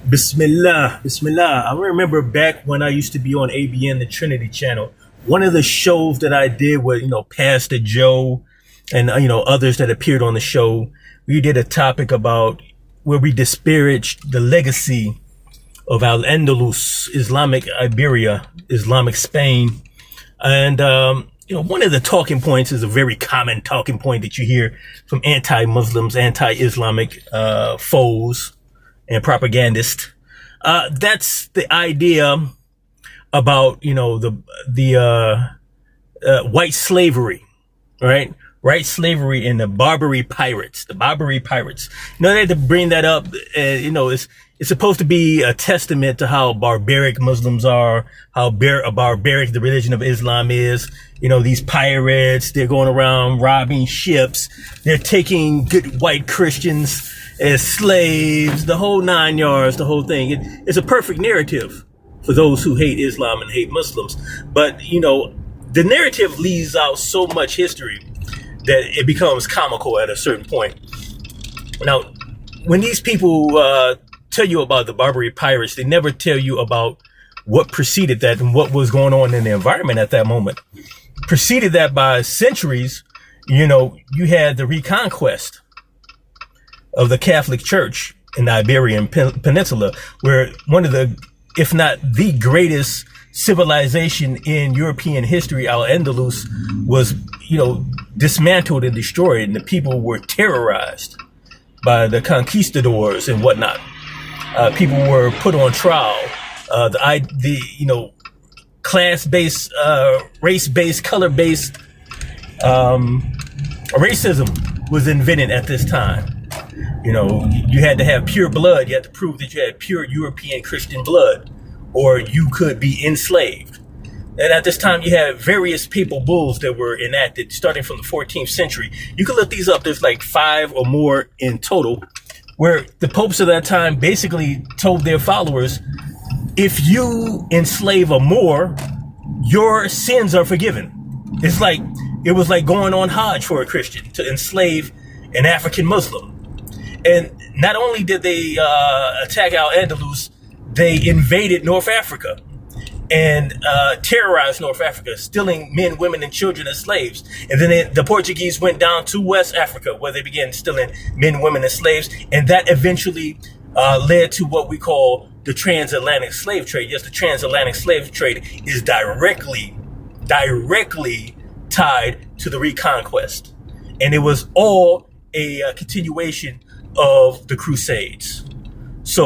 Bismillah, Bismillah. I remember back when I used to be on ABN, the Trinity Channel. One of the shows that I did with, Pastor Joe and, others that appeared on the show. We did a topic about where we disparaged the legacy of Al-Andalus, Islamic Iberia, Islamic Spain. And, one of the talking points is a very common talking point that you hear from anti-Muslims, anti-Islamic foes and propagandists. That's the idea about, the white slavery, right? White slavery and the Barbary Pirates, they had to bring that up. It's supposed to be a testament to how barbaric Muslims are, how barbaric the religion of Islam is. These pirates, they're going around robbing ships. They're taking good white Christians as slaves, the whole 9 yards, the whole thing. It's a perfect narrative for those who hate Islam and hate Muslims. But, the narrative leaves out so much history that it becomes comical at a certain point. Now, when these people tell you about the Barbary pirates, they never tell you about what preceded that and what was going on in the environment at that moment. Preceded that by centuries, you had the reconquest of the Catholic Church in the Iberian Peninsula, where one of the, if not the greatest civilization in European history, Al-Andalus, was, dismantled and destroyed, and the people were terrorized by the conquistadors and whatnot. People were put on trial. The class-based, race-based, color-based racism was invented at this time. You had to have pure blood. You had to prove that you had pure European Christian blood, or you could be enslaved. And at this time, you had various papal bulls that were enacted starting from the 14th century. You can look these up. There's like 5 or more in total, where the popes of that time basically told their followers, if you enslave a Moor, your sins are forgiven. It was like going on Hajj for a Christian to enslave an African Muslim. And not only did they attack Al-Andalus, they invaded North Africa and terrorized North Africa, stealing men, women, and children as slaves. And then the Portuguese went down to West Africa, where they began stealing men, women, and slaves. And that eventually led to what we call the transatlantic slave trade. Yes, the transatlantic slave trade is directly tied to the Reconquest. And it was all a continuation of the Crusades. So